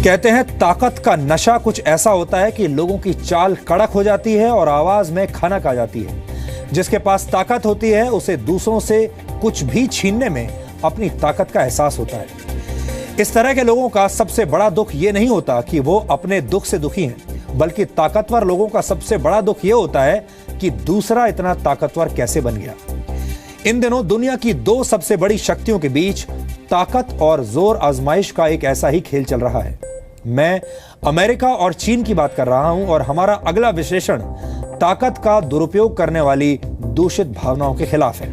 कहते हैं ताकत का नशा कुछ ऐसा होता है कि लोगों की चाल कड़क हो जाती है और आवाज में खनक आ जाती है। जिसके पास ताकत होती है उसे दूसरों से कुछ भी छीनने में अपनी ताकत का एहसास होता है। इस तरह के लोगों का सबसे बड़ा दुख यह नहीं होता कि वो अपने दुख से दुखी हैं, बल्कि ताकतवर लोगों का सबसे बड़ा दुख यह होता है कि दूसरा इतना ताकतवर कैसे बन गया। इन दिनों दुनिया की दो सबसे बड़ी शक्तियों के बीच ताकत और जोर आजमाइश का एक ऐसा ही खेल चल रहा है। मैं अमेरिका और चीन की बात कर रहा हूं और हमारा अगला विश्लेषण ताकत का दुरुपयोग करने वाली दूषित भावनाओं के खिलाफ है।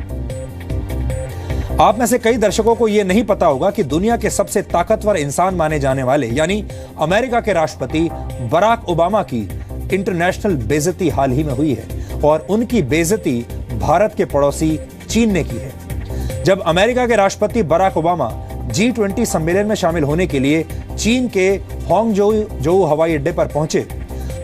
आप में से कई दर्शकों को यह नहीं पता होगा कि दुनिया के सबसे ताकतवर इंसान माने जाने वाले यानी अमेरिका के राष्ट्रपति बराक ओबामा की इंटरनेशनल बेइज्जती हाल ही में हुई है और उनकी बेइज्जती भारत के पड़ोसी चीन ने की है। जब अमेरिका के राष्ट्रपति बराक ओबामा G20 सम्मेलन में शामिल होने के लिए चीन के हांगझोउ हवाई अड्डे पर पहुंचे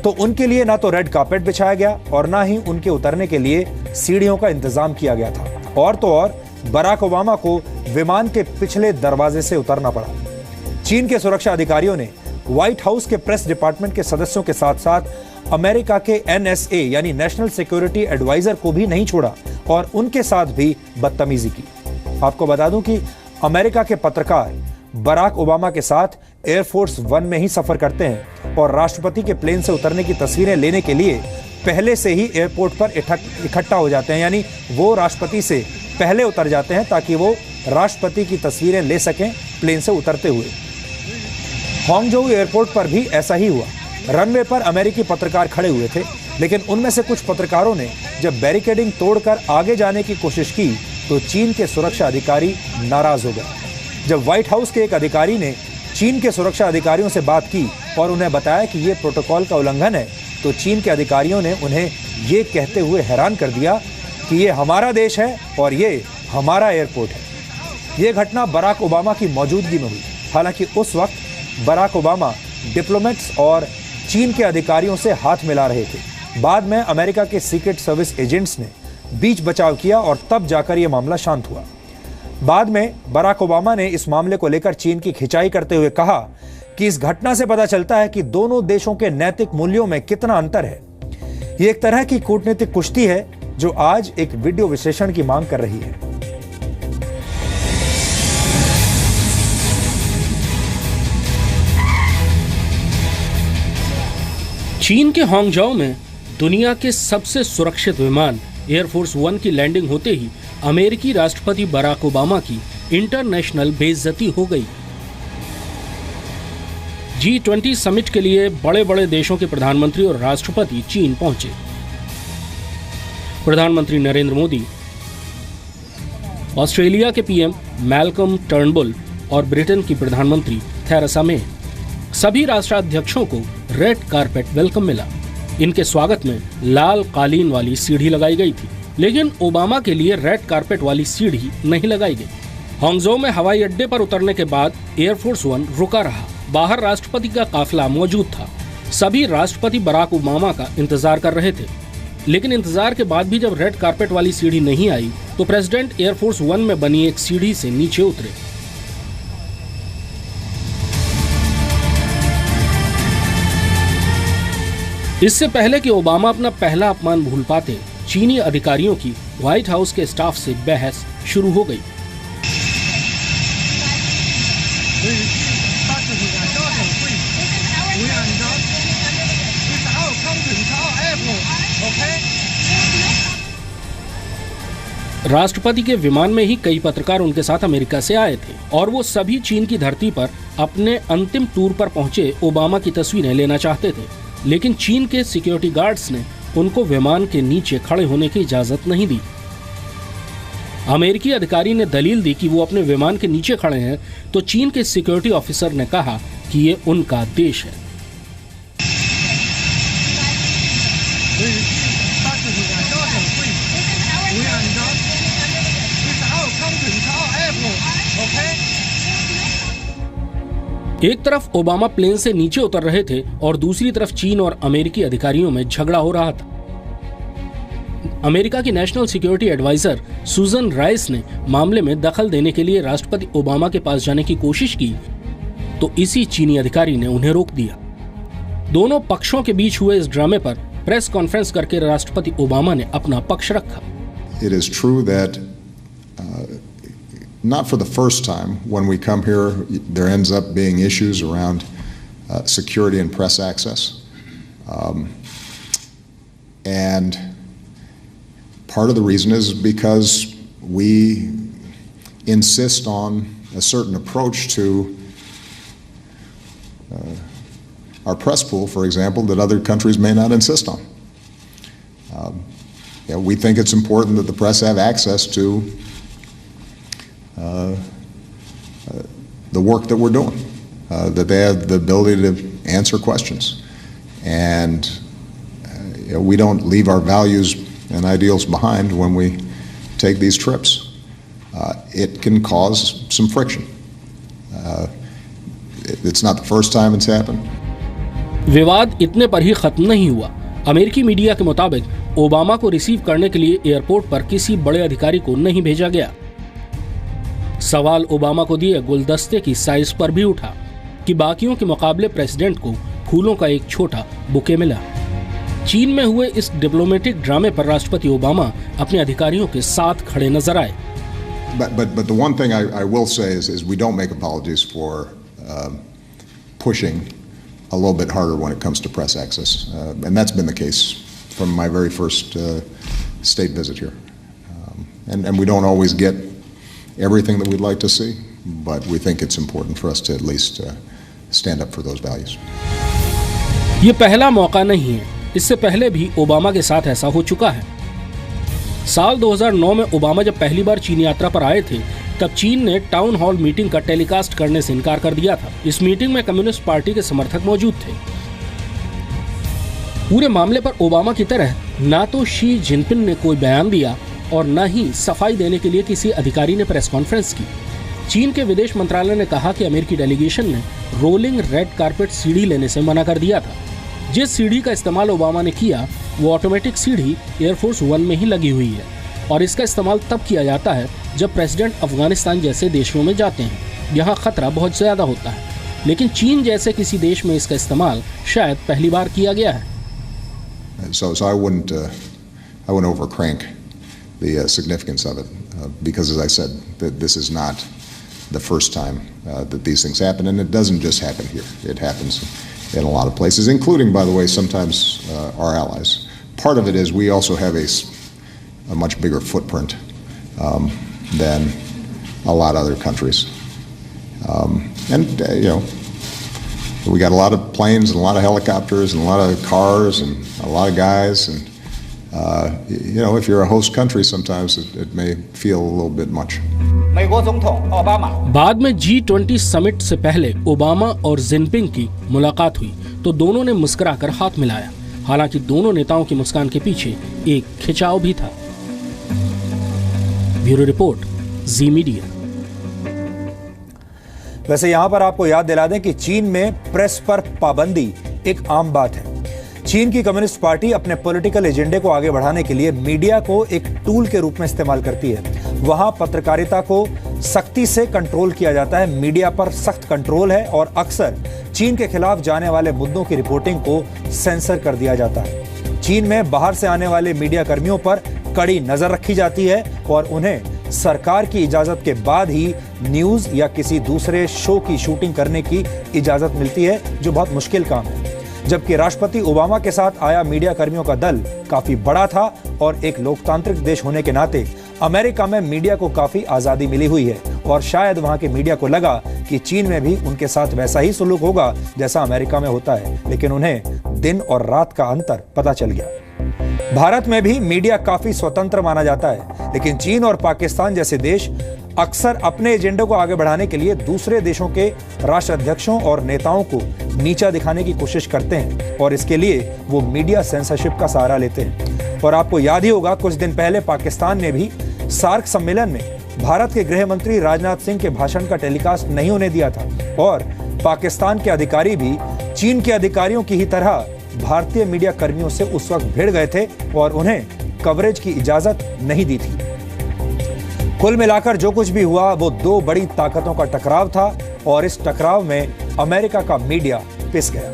तो उनके लिए ना तो रेड कार्पेट बिछाया गया और ना ही उनके उतरने के लिए सीढ़ियों का इंतजाम किया गया था। और तो और बराक ओबामा को विमान के पिछले दरवाजे से उतरना पड़ा। चीन के सुरक्षा अधिकारियों ने व्हाइट हाउस के प्रेस डिपार्टमेंट के सदस्यों के साथ साथ अमेरिका के NSA यानी नेशनल सिक्योरिटी एडवाइजर को भी नहीं छोड़ा और उनके साथ भी बदतमीजी की। आपको बता दूं कि अमेरिका के पत्रकार बराक ओबामा के साथ एयरफोर्स 1 में ही सफर करते हैं और राष्ट्रपति के प्लेन से उतरने की तस्वीरें लेने के लिए पहले से ही एयरपोर्ट पर इकट्ठा हो जाते हैं, यानी वो राष्ट्रपति से पहले उतर जाते हैं ताकि वो राष्ट्रपति की तस्वीरें ले सकें प्लेन से उतरते हुए। हांगझोउ एयरपोर्ट पर भी ऐसा ही हुआ। रनवे पर अमेरिकी पत्रकार खड़े हुए थे, लेकिन उनमें से कुछ पत्रकारों ने जब बैरिकेडिंग तोड़कर आगे जाने की कोशिश की तो चीन के सुरक्षा अधिकारी नाराज हो गए। जब व्हाइट हाउस के एक अधिकारी ने चीन के सुरक्षा अधिकारियों से बात की और उन्हें बताया कि यह प्रोटोकॉल का उल्लंघन है तो चीन के अधिकारियों ने उन्हें यह कहते हुए हैरान कर दिया कि ये हमारा देश है और ये हमारा एयरपोर्ट है। यह घटना बराक ओबामा की मौजूदगी में हुई। हालांकि उस वक्त बराक ओबामा डिप्लोमेट्स और चीन के अधिकारियों से हाथ मिला रहे थे। बाद में अमेरिका के सीक्रेट सर्विस एजेंट्स ने बीच बचाव किया और तब जाकर यह मामला शांत हुआ। बाद में बराक ओबामा ने इस मामले को लेकर चीन की खिंचाई करते हुए कहा कि इस घटना से पता चलता है कि दोनों देशों के नैतिक मूल्यों में कितना अंतर है। यह एक तरह की कूटनीतिक कुश्ती है जो आज एक वीडियो विश्लेषण की मांग कर रही है। चीन के हांगझोउ में दुनिया के सबसे सुरक्षित विमान एयरफोर्स 1 की लैंडिंग होते ही अमेरिकी राष्ट्रपति बराक ओबामा की इंटरनेशनल बेइज्जती हो गई। G20 समिट के लिए बड़े बड़े देशों के प्रधानमंत्री और राष्ट्रपति चीन पहुंचे। प्रधानमंत्री नरेंद्र मोदी, ऑस्ट्रेलिया के पीएम मैल्कम टर्नबुल और ब्रिटेन की प्रधानमंत्री थेरेसा मे, सभी राष्ट्राध्यक्षों को रेड कारपेट वेलकम मिला। इनके स्वागत में लाल कालीन वाली सीढ़ी लगाई गई थी, लेकिन ओबामा के लिए रेड कारपेट वाली सीढ़ी नहीं लगाई गई। हांगझोउ में हवाई अड्डे पर उतरने के बाद एयरफोर्स 1 रुका रहा। बाहर राष्ट्रपति का काफिला मौजूद था। सभी राष्ट्रपति बराक ओबामा का इंतजार कर रहे थे, लेकिन इंतजार के बाद भी जब रेड कारपेट वाली सीढ़ी नहीं आई तो प्रेसिडेंट एयरफोर्स 1 में बनी एक सीढ़ी से नीचे उतरे। इससे पहले कि ओबामा अपना पहला अपमान भूल पाते, चीनी अधिकारियों की व्हाइट हाउस के स्टाफ से बहस शुरू हो गई। राष्ट्रपति के विमान में ही कई पत्रकार उनके साथ अमेरिका से आए थे और वो सभी चीन की धरती पर अपने अंतिम टूर पर पहुंचे ओबामा की तस्वीरें लेना चाहते थे, लेकिन चीन के सिक्योरिटी गार्ड्स ने उनको विमान के नीचे खड़े होने की इजाजत नहीं दी। अमेरिकी अधिकारी ने दलील दी कि वो अपने विमान के नीचे खड़े हैं, तो चीन के सिक्योरिटी ऑफिसर ने कहा कि ये उनका देश है। एक तरफ ओबामा प्लेन से नीचे उतर रहे थे और दूसरी तरफ चीन और अमेरिकी अधिकारियों में झगड़ा हो रहा था। अमेरिका की नेशनल सिक्योरिटी एडवाइजर सुजन राइस ने मामले में दखल देने के लिए राष्ट्रपति ओबामा के पास जाने की कोशिश की, तो इसी चीनी अधिकारी ने उन्हें रोक दिया। दोनों पक्षों के बीच हुए इस ड्रामे पर प्रेस कॉन्फ्रेंस करके राष्ट्रपति ओबामा ने अपना पक्ष रखा। It is true that not for the first time when we come here there ends up being issues around security and press access, and part of the reason is because we insist on a certain approach to our press pool, for example, that other countries may not insist on. We think it's important that the press have access to the work that we're doing, that they have the ability to answer questions, and we don't leave our values and ideals behind when we take these trips. It can cause some friction. It's not the first time it's happened. विवाद इतने पर ही खत्म नहीं हुआ। अमेरिकी media के मुताबिक Obama को रिसीव करने के लिए एयरपोर्ट पर किसी बड़े अधिकारी को नहीं भेजा गया। सवाल ओबामा को दिए गुलदस्ते की साइज पर भी उठा कि बाकियों के मुकाबले प्रेसिडेंट को फूलों का एक छोटा बुके मिला। चीन में हुए इस डिप्लोमेटिक ड्रामे पर राष्ट्रपति ओबामा अपने अधिकारियों के साथ खड़े नजर आए। But the one thing I will say is we don't make apologies for pushing a little bit harder when it comes to press access, and that's been the case from my very first state visit here. And we don't always get everything that we'd like to see, but we think it's important for us to at least stand up for those values. ये पहला मौका नहीं है, इससे पहले भी Obama के साथ ऐसा हो चुका है। साल 2009 में ओबामा जब पहली बार चीन यात्रा पर आए थे, तब चीन ने टाउन हॉल मीटिंग का टेलीकास्ट करने से इनकार कर दिया था। इस मीटिंग में कम्युनिस्ट पार्टी के समर्थक मौजूद थे। पूरे मामले पर ओबामा की तरह ना तो शी जिनपिंग ने कोई बयान दिया और न ही सफाई देने के लिए किसी अधिकारी ने प्रेस कॉन्फ्रेंस की। चीन के विदेश मंत्रालय ने कहा कि अमेरिकी डेलीगेशन ने रोलिंग रेड कारपेट सीढ़ी लेने से मना कर दिया था। जिस सीढ़ी का इस्तेमाल ओबामा ने किया वो ऑटोमेटिक सीढ़ी एयरफोर्स 1 में ही लगी हुई है और इसका इस्तेमाल तब किया जाता है जब प्रेसिडेंट अफगानिस्तान जैसे देशों में जाते हैं। यहाँ खतरा बहुत ज्यादा होता है, लेकिन चीन जैसे किसी देश में इसका इस्तेमाल शायद पहली बार किया गया है। So I wouldn't overcrank the significance of it because, as I said, that this is not the first time that these things happen, and it doesn't just happen here. It happens in a lot of places, including, by the way, sometimes our allies. Part of it is we also have a much bigger footprint than a lot of other countries. We got a lot of planes and a lot of helicopters and a lot of cars and a lot of guys, and if you're a host country, sometimes it may feel a little bit much. बाद में G20 summit से पहले Obama और Jinping की मुलाकात हुई तो दोनों ने मुस्कुराकर हाथ मिलाया। हालांकि दोनों नेताओं की मुस्कान के पीछे एक खिंचाव भी था। ब्यूरो रिपोर्ट, जी मीडिया। वैसे यहां पर आपको याद दिला दें कि चीन में प्रेस पर पाबंदी एक आम बात है। चीन की कम्युनिस्ट पार्टी अपने पॉलिटिकल एजेंडे को आगे बढ़ाने के लिए मीडिया को एक टूल के रूप में इस्तेमाल करती है। वहां पत्रकारिता को सख्ती से कंट्रोल किया जाता है, मीडिया पर सख्त कंट्रोल है और अक्सर चीन के खिलाफ जाने वाले मुद्दों की रिपोर्टिंग को सेंसर कर दिया जाता है। चीन में बाहर से आने वाले मीडिया कर्मियों पर कड़ी नजर रखी जाती है और उन्हें सरकार की इजाजत के बाद ही न्यूज या किसी दूसरे शो की शूटिंग करने की इजाजत मिलती है, जो बहुत मुश्किल काम है। जबकि राष्ट्रपति ओबामा के साथ आया मीडिया कर्मियों का दल काफी बड़ा था और एक लोकतांत्रिक देश होने के नाते अमेरिका में मीडिया को काफी आजादी मिली हुई है और शायद वहां के मीडिया को लगा कि चीन में भी उनके साथ वैसा ही सुलूक होगा जैसा अमेरिका में होता है, लेकिन उन्हें दिन और रात का अंतर पता चल गया। भारत में भी मीडिया काफी स्वतंत्र माना जाता है, लेकिन चीन और पाकिस्तान जैसे देश अक्सर अपने एजेंडे को आगे बढ़ाने के लिए दूसरे देशों के राष्ट्राध्यक्षों और नेताओं को नीचा दिखाने की कोशिश करते हैं और इसके लिए वो मीडिया सेंसरशिप का सहारा लेते हैं। और आपको याद ही होगा, कुछ दिन पहले पाकिस्तान ने भी सार्क सम्मेलन में भारत के गृह मंत्री राजनाथ सिंह के भाषण का टेलीकास्ट नहीं होने दिया था और पाकिस्तान के अधिकारी भी चीन के अधिकारियों की ही तरह भारतीय मीडिया कर्मियों से उस वक्त भिड़ गए थे और उन्हें कवरेज की इजाजत नहीं दी थी। कुल मिलाकर जो कुछ भी हुआ वो दो बड़ी ताकतों का टकराव था और इस टकराव में अमेरिका का मीडिया पिस गया।